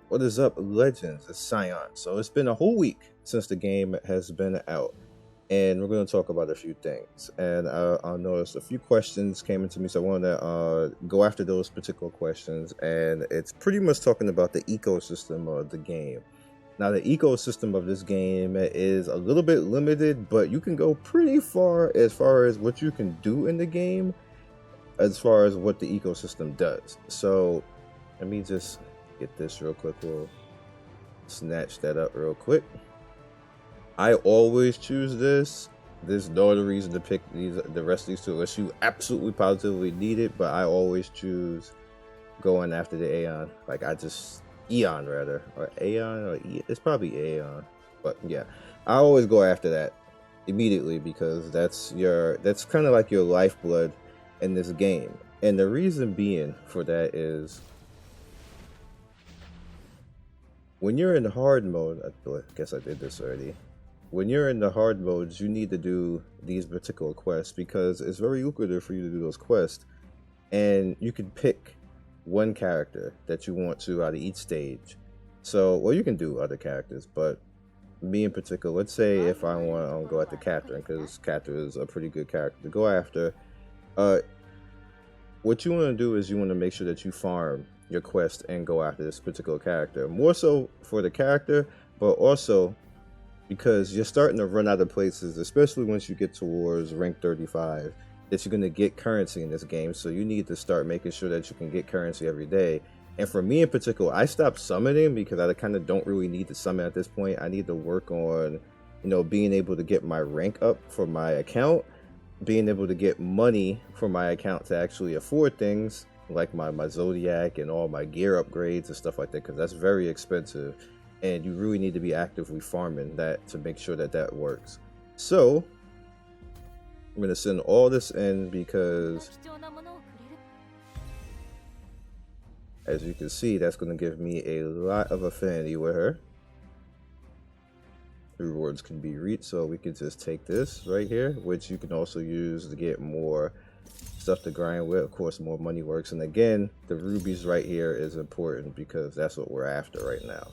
What is up, Legends? It's Scion. So it's been a whole week since the game has been out, and we're going to talk about a few things. And I noticed a few questions came into me, so I wanted to go after those particular questions. And it's pretty much talking about the ecosystem of the game. Now, the ecosystem of this game is a little bit limited, but you can go pretty far as what you can do in the game, as far as what the ecosystem does. So let me just get this real quick. We'll snatch that up real quick. I always choose this. There's no other reason to pick the rest of these two unless you absolutely positively need it, but I always choose going after the Aeon. Like Eon rather, or Aeon, or it's probably Aeon, but yeah, I always go after that immediately because that's kind of like your lifeblood in this game. And the reason being for that is, when you're in hard mode, I guess I did this already. When you're in the hard modes, you need to do these particular quests because it's very lucrative for you to do those quests. And you can pick one character that you want to out of each stage. So, well, you can do other characters, but me in particular, let's say if I want to go after Catherine, because Catherine is a pretty good character to go after. What you want to do is you want to make sure that you farm your quest and go after this particular character, more so for the character, but also because you're starting to run out of places, especially once you get towards rank 35, that you're going to get currency in this game. So you need to start making sure that you can get currency every day. And for me in particular, I stopped summoning because I kind of don't really need to summon at this point. I need to work on, being able to get my rank up for my account, being able to get money for my account to actually afford things like my Zodiac and all my gear upgrades and stuff like that, because that's very expensive and you really need to be actively farming that to make sure that that works. So I'm going to send all this in because, as you can see, that's going to give me a lot of affinity with her. The rewards can be reached, so we can just take this right here, which you can also use to get more stuff to grind with. Of course, more money works. And again, the rubies right here is important because that's what we're after right now.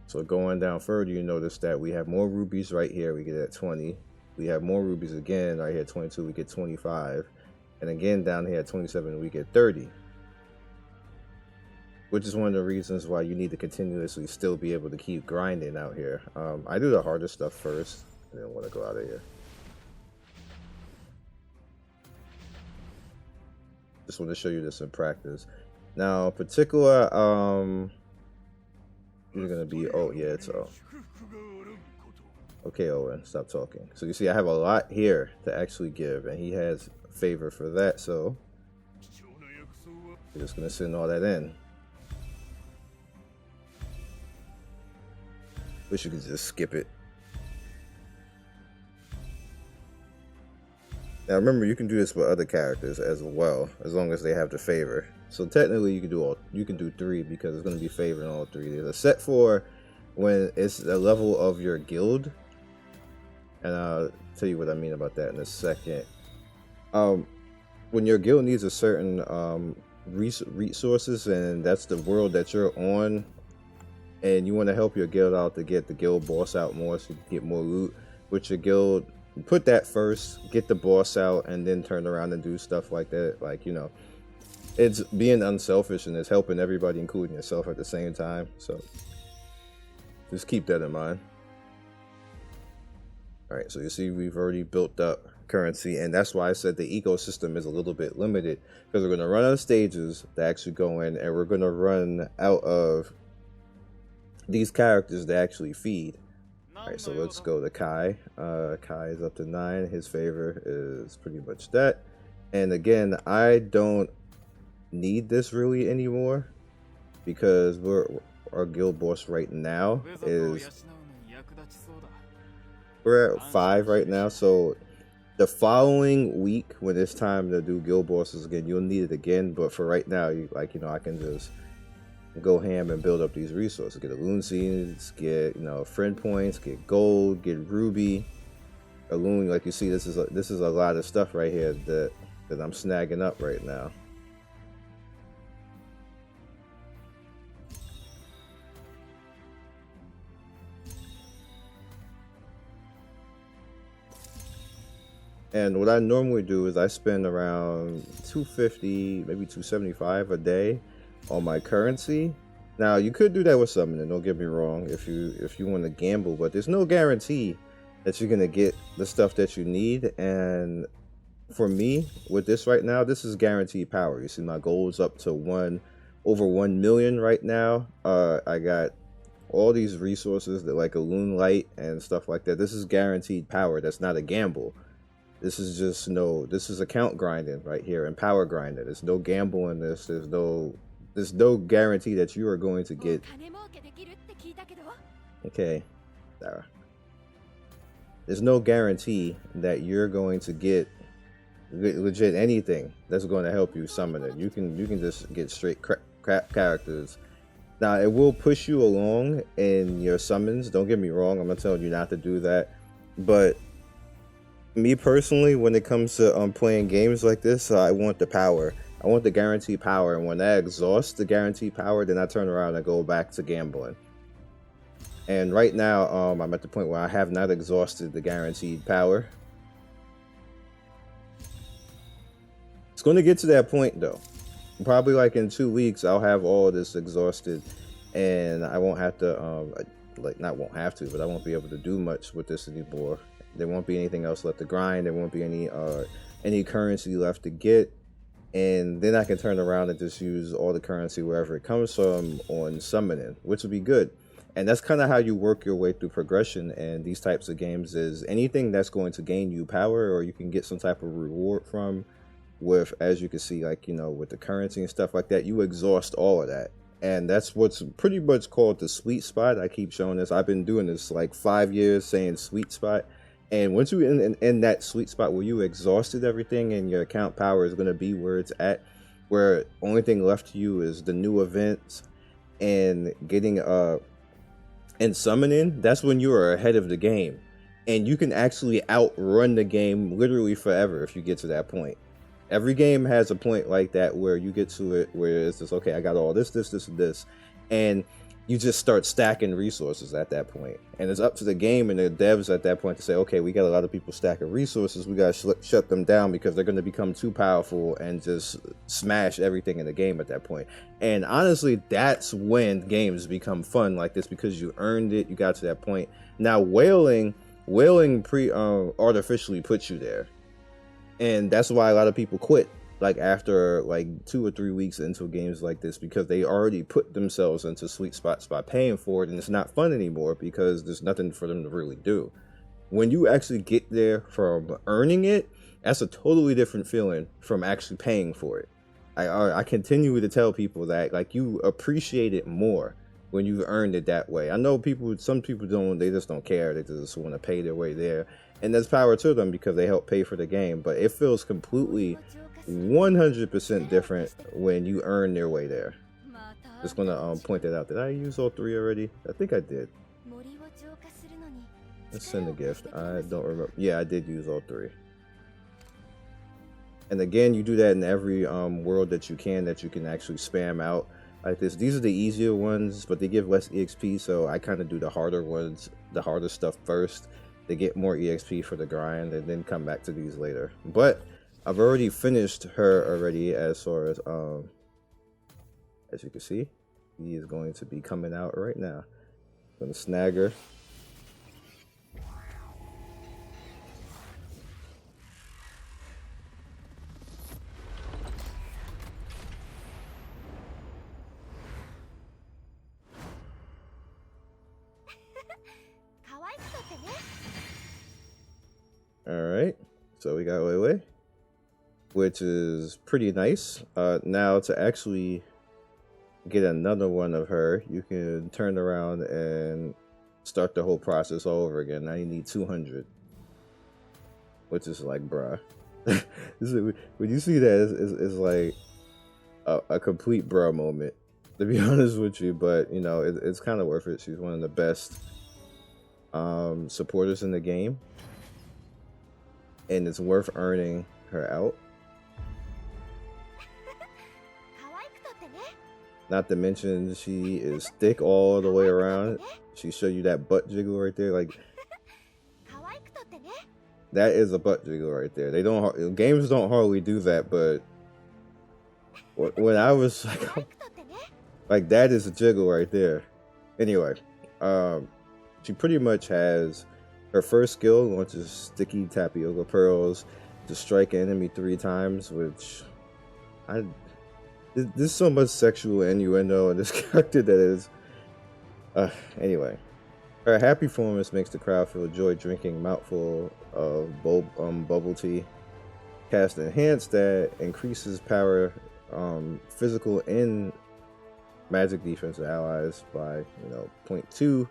So going down further, you notice that we have more rubies right here. We get at 20. We have more rubies again right here at 22. We get 25. And again down here at 27, we get 30. Which is one of the reasons why you need to continuously still be able to keep grinding out here. I do the harder stuff first. I didn't want to go out of here. Just want to show you this in practice. Now, particular, you're gonna be, oh yeah, it's all. Okay, Owen, stop talking. So you see, I have a lot here to actually give, and he has favor for that. So we're just gonna send all that in. Wish you could just skip it. Now remember, you can do this with other characters as well, as long as they have the favor. So technically, you can do 3 because it's going to be favor in all 3. There's a set for when it's the level of your guild, and I'll tell you what I mean about that in a second. When your guild needs a certain resources, and that's the world that you're on, and you want to help your guild out to get the guild boss out more, so you can get more loot with your guild. Put that first, get the boss out, and then turn around and do stuff like that. Like, it's being unselfish and it's helping everybody, including yourself, at the same time. So just keep that in mind. All right, so you see we've already built up currency, and that's why I said the ecosystem is a little bit limited, because we're going to run out of stages to actually go in, and we're going to run out of these characters to actually feed. Alright, so let's go to Kai. Kai is up to 9. His favor is pretty much that. And again, I don't need this really anymore because our guild boss right now is, we're at 5 right now. So the following week, when it's time to do guild bosses again, you'll need it again. But for right now, I can just go ham and build up these resources. Get Elune seeds, get friend points, get gold, get ruby, Elune, like you see, this is a lot of stuff right here that I'm snagging up right now. And what I normally do is I spend around 250, maybe 275 a day on my currency. Now you could do that with summoning, don't get me wrong, if you want to gamble, but there's no guarantee that you're gonna get the stuff that you need. And for me, with this right now, this is guaranteed power. You see my goal is up to over 1 million right now. I got all these resources that like Elune light and stuff like that. This is guaranteed power. That's not a gamble. This is just this is account grinding right here and power grinding. There's no gamble in this. There's no guarantee that you are going to get. Okay, Sarah. There's no guarantee that you're going to get legit anything that's going to help you summon it. You can just get straight crap characters. Now it will push you along in your summons. Don't get me wrong. I'm not telling you not to do that, but me personally, when it comes to playing games like this, I want the power. I want the guaranteed power, and when I exhaust the guaranteed power, then I turn around and go back to gambling. And right now, I'm at the point where I have not exhausted the guaranteed power. It's going to get to that point, though. Probably like in 2 weeks, I'll have all of this exhausted, and I won't have to, not won't have to, but I won't be able to do much with this anymore. There won't be anything else left to grind. There won't be any currency left to get, and then I can turn around and just use all the currency wherever it comes from on summoning, which would be good. And that's kind of how you work your way through progression in these types of games. Is anything that's going to gain you power, or you can get some type of reward from, with, as you can see, like, you know, with the currency and stuff like that, you exhaust all of that. And that's what's pretty much called the sweet spot. I keep showing this. I've been doing this like 5 years, saying sweet spot. And once you're in that sweet spot where you exhausted everything and your account power is going to be where it's at, where only thing left to you is the new events and getting and summoning, that's when you are ahead of the game. And you can actually outrun the game literally forever if you get to that point. Every game has a point like that where you get to it where it's just, okay, I got all this, and this. And you just start stacking resources at that point. And it's up to the game and the devs at that point to say, okay, we got a lot of people stacking resources. We got to shut them down because they're going to become too powerful and just smash everything in the game at that point. And honestly, that's when games become fun like this, because you earned it. You got to that point. Now, whaling artificially puts you there. And that's why a lot of people quit, like after like 2 or 3 weeks into games like this, because they already put themselves into sweet spots by paying for it, and it's not fun anymore because there's nothing for them to really do. When you actually get there from earning it, that's a totally different feeling from actually paying for it. I continue to tell people that, like, you appreciate it more when you've earned it that way. I know some people don't, they just don't care. They just want to pay their way there. And there's power to them because they help pay for the game. But it feels completely 100% different when you earn their way there. Just want to point that out. Did I use all 3 already? I think I did. Let's send a gift. I don't remember. Yeah, I did use all 3. And again, you do that in every world that you can actually spam out like this. These are the easier ones, but they give less EXP, so I kind of do the harder ones, the harder stuff first. They get more EXP for the grind, and then come back to these later. But I've already finished her already, as far as you can see, he is going to be coming out right now. I'm gonna snag her. Alright, so we got Weiwei, which is pretty nice. Now to actually get another one of her, you can turn around and start the whole process all over again. Now you need 200, which is like, bruh. When you see that, it's like a complete bruh moment, to be honest with you. But you know, it's kind of worth it. She's one of the best supporters in the game. and it's worth earning her out. Not to mention she is thick all the way around. She showed you that butt jiggle right there. Like, that is a butt jiggle right there. They don't, games don't hardly do that, but when I was like that is a jiggle right there. Anyway, she pretty much has her first skill launches sticky tapioca pearls to strike an enemy 3 times, which there's so much sexual innuendo in this character that is. Anyway, her happy performance makes the crowd feel joy drinking a mouthful of bubble tea. Cast Enhance that increases power, physical and magic defense of allies by 0.2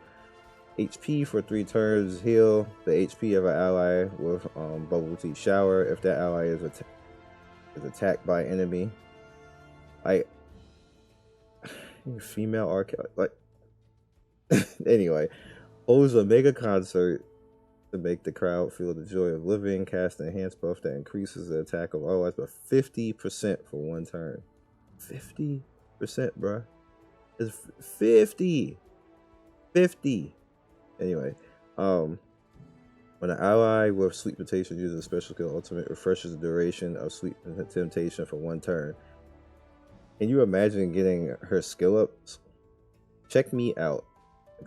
HP for 3 turns. Heal the HP of an ally with bubble tea shower if that ally is attacked by enemy. Like, female arc, like. Anyway, holds a mega concert to make the crowd feel the joy of living. Cast an enhanced buff that increases the attack of allies by 50% for 1 turn. 50%, bruh. It's 50. Anyway, when an ally with Sweet Temptation uses a special skill, ultimate refreshes the duration of Sweet Temptation for 1 turn. Can you imagine getting her skill ups? Check me out.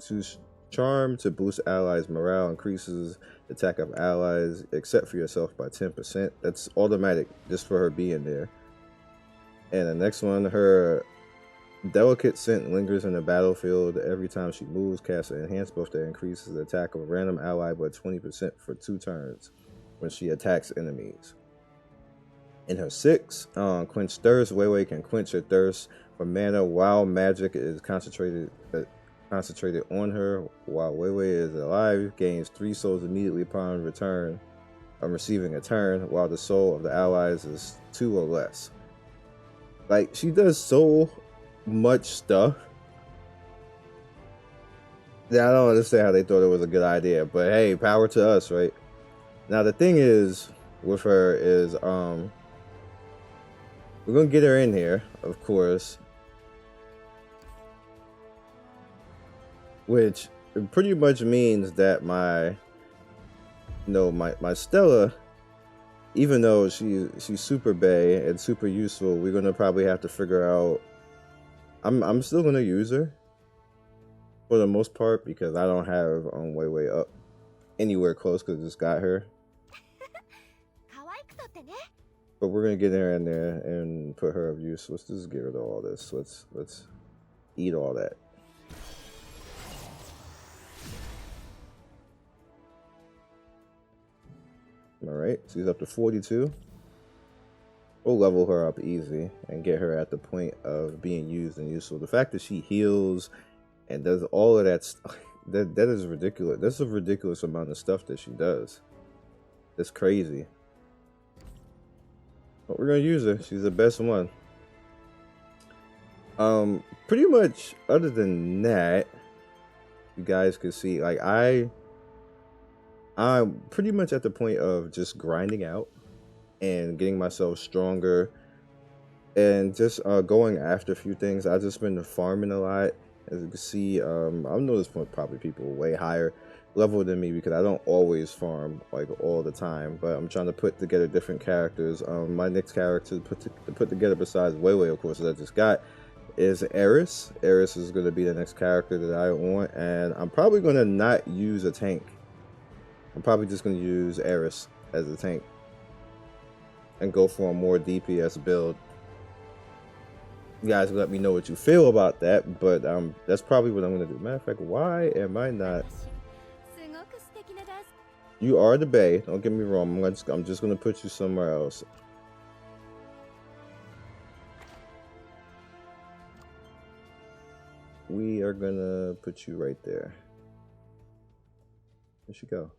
Choose Charm to boost allies' morale, increases the attack of allies except for yourself by 10%. That's automatic just for her being there. And the next one, her delicate scent lingers in the battlefield every time she moves. Casts an enhanced buff that increases the attack of a random ally by 20% for 2 turns when she attacks enemies. In her 6, Quench Thirst, Weiwei can quench her thirst for mana while magic is concentrated on her. While Weiwei is alive, gains 3 souls immediately upon return of receiving a turn, while the soul of the allies is 2 or less. Like, she does so much stuff that I don't understand how they thought it was a good idea, but hey, power to us, right? Now the thing is with her is we're gonna get her in here, of course, which pretty much means that my Stella, even though she's super bae and super useful, we're gonna probably have to figure out. I'm still gonna use her for the most part because I don't have Weiwei up anywhere close because I just got her. But we're gonna get her in there and put her of use. Let's just get rid of all this. Let's eat all that. Alright, she's up to 42. We'll level her up easy and get her at the point of being used and useful. The fact that she heals and does all of that stuff, that is ridiculous. That's a ridiculous amount of stuff that she does. That's crazy. But we're gonna use her. She's the best one. Pretty much other than that, you guys can see, like, I'm pretty much at the point of just grinding out and getting myself stronger and just going after a few things. I've just been farming a lot. As you can see, I know this point probably people way higher level than me because I don't always farm like all the time, but I'm trying to put together different characters. My next character to put together besides Weiwei, of course, that I just got, is Eris. Eris is going to be the next character that I want, and I'm probably going to not use a tank. I'm probably just going to use Eris as a tank and go for a more DPS build. You guys let me know what you feel about that, but that's probably what I'm going to do. Matter of fact, why am I not? You are the bae, don't get me wrong. I'm just going to put you somewhere else. We are going to put you right there. Where'd she go?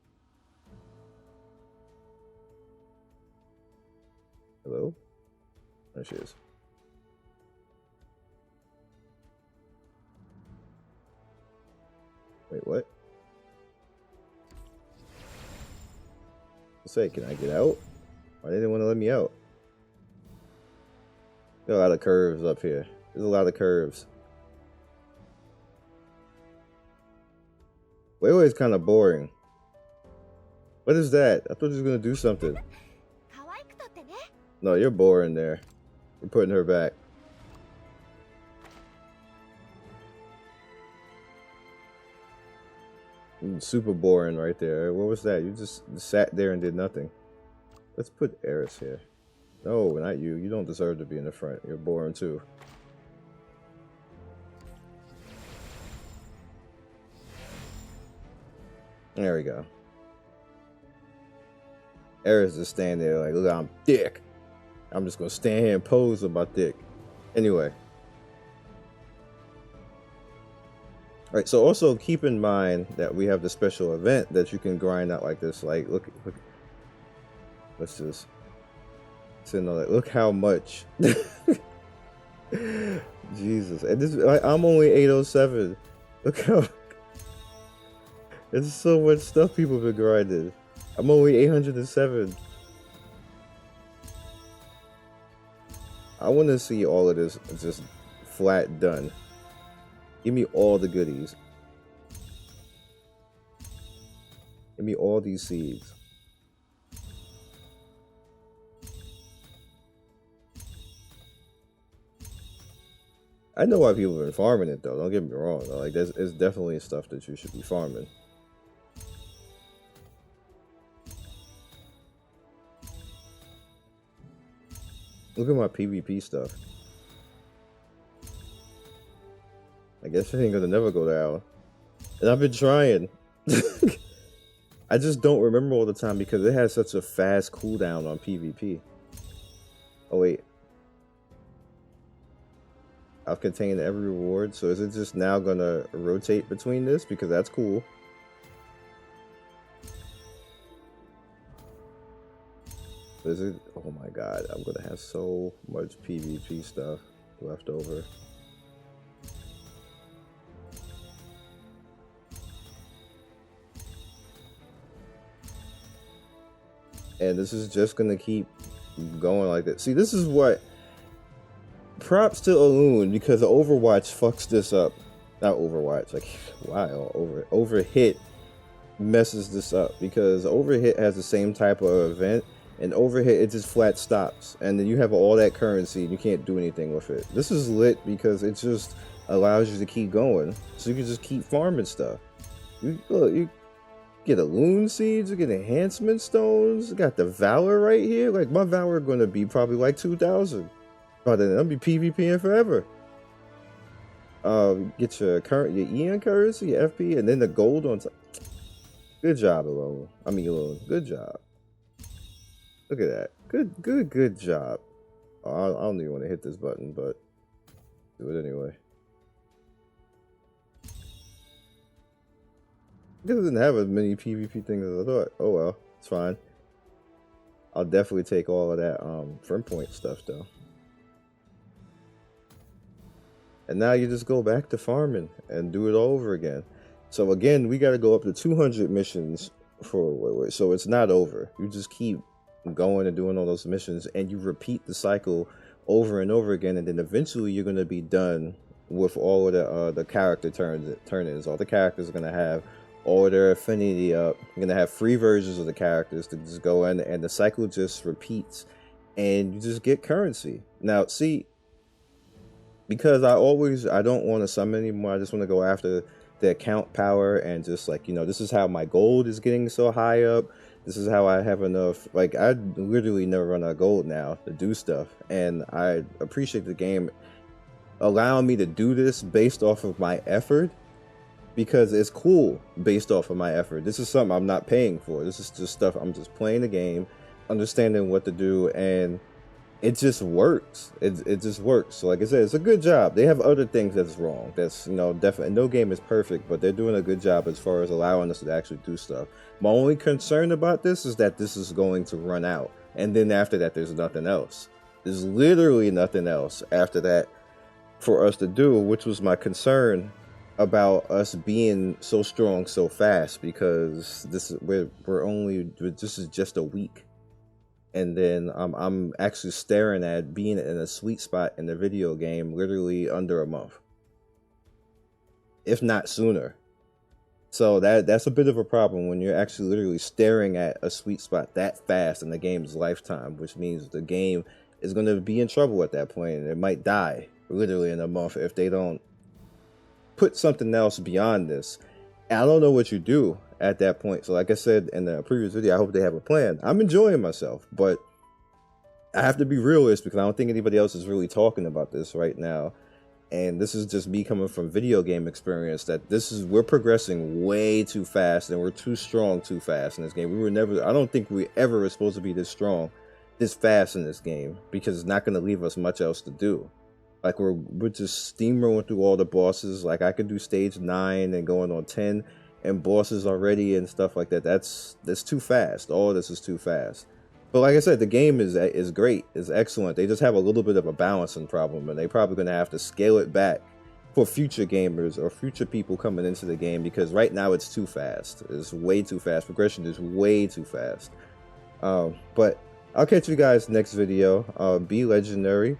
Hello? There she is. Wait, what? Say, can I get out? Why didn't they want to let me out? There's a lot of curves up here. There's a lot of curves. Weiwei is kind of boring. What is that? I thought he was going to do something. No, you're boring there. We're putting her back. Super boring right there. What was that? You just sat there and did nothing. Let's put Eris here. No, not you. You don't deserve to be in the front. You're boring too. There we go. Eris just standing there like, look, I'm thick. I'm just gonna stand here and pose with my dick. Anyway. Alright, so also keep in mind that we have the special event that you can grind out like this. Like, look. Let's just send on that. Look how much. Jesus. And this, I'm only 807. Look how. There's so much stuff people have been grinding. I'm only 807. I want to see all of this just flat done. Give me all the goodies. Give me all these seeds. I know why people have been farming it though. Don't get me wrong. Though. Like, it's definitely stuff that you should be farming. Look at my PvP stuff. I guess it ain't gonna never go down. And I've been trying. I just don't remember all the time because it has such a fast cooldown on PvP. Oh wait. I've contained every reward, so is it just now gonna rotate between this? Because that's cool. Is it? Oh my god, I'm gonna have so much PvP stuff left over. And this is just gonna keep going like that. See, this is what... Props to Elune, because Overwatch fucks this up. Not Overwatch, like, wow, Overhit messes this up. Because Overhit has the same type of event, and Overhit, it just flat stops. And then you have all that currency, and you can't do anything with it. This is lit because it just allows you to keep going. So you can just keep farming stuff. You get Elune seeds, you get enhancement stones, you got the Valor right here. Like, my Valor gonna be probably like 2,000. But then I'll be PvPing forever. Get your Eon currency, your FP, and then the gold on top. Good job, Elune. Elune. Good job. Look at that. Good job. Oh, I don't even want to hit this button, but do it anyway. It doesn't have as many PvP things as I thought. Oh well, it's fine. I'll definitely take all of that firm point stuff though. And now you just go back to farming and do it all over again. So again, we got to go up to 200 missions for Weiwei. So it's not over. You just keep going and doing all those missions, and you repeat the cycle over and over again. And then eventually you're going to be done with all of the character turn-ins. All the characters are going to have all their affinity up. You're going to have free versions of the characters to just go in, and the cycle just repeats. And you just get currency. Now, see... Because I don't want to summon anymore. I just want to go after the account power and just like, this is how my gold is getting so high up. This is how I have enough. Like, I literally never run out of gold now to do stuff. And I appreciate the game allowing me to do this based off of my effort. Because it's cool based off of my effort. This is something I'm not paying for. This is just stuff I'm just playing the game, understanding what to do, and... it just works. It just works. So like I said, it's a good job. They have other things that's wrong. That's, definitely, no game is perfect, but they're doing a good job as far as allowing us to actually do stuff. My only concern about this is that this is going to run out. And then after that, there's nothing else. There's literally nothing else after that for us to do, which was my concern about us being so strong so fast, because this is just a week, and then I'm actually staring at being in a sweet spot in the video game literally under a month, if not sooner. So that's a bit of a problem when you're actually literally staring at a sweet spot that fast in the game's lifetime, which means the game is going to be in trouble at that point, and it might die literally in a month if they don't put something else beyond this. And I don't know what you do at that point. So like I said in the previous video, I hope they have a plan. I'm enjoying myself, but I have to be realist because I don't think anybody else is really talking about this right now. And this is just me coming from video game experience, that we're progressing way too fast and we're too strong too fast in this game. I don't think we ever were supposed to be this strong, this fast in this game, because it's not going to leave us much else to do. Like we're just steamrolling through all the bosses. Like I could do stage 9 and going on 10 and bosses already and stuff like that. That's too fast. All of this is too fast. But like I said, the game is great, is excellent. They just have a little bit of a balancing problem, and they're probably going to have to scale it back for future gamers or future people coming into the game, because right now it's too fast. It's way too fast. Progression is way too fast. But I'll catch you guys next video. Be legendary.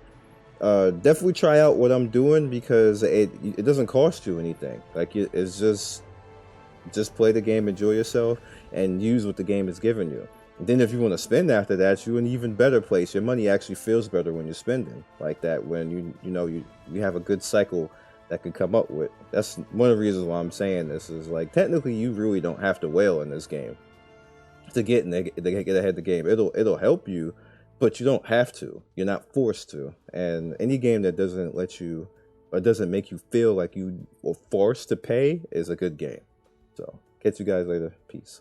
Definitely try out what I'm doing, because it doesn't cost you anything. Like it's just play the game, enjoy yourself, and use what the game is giving you. And then if you want to spend after that, you're in an even better place. Your money actually feels better when you're spending like that, when you have a good cycle that could come up with. That's one of the reasons why I'm saying this, is like technically you really don't have to whale in this game to get ahead of the game. It'll help you, but you don't have to. You're not forced to. And any game that doesn't let you, or doesn't make you feel like you were forced to pay, is a good game. So catch you guys later. Peace.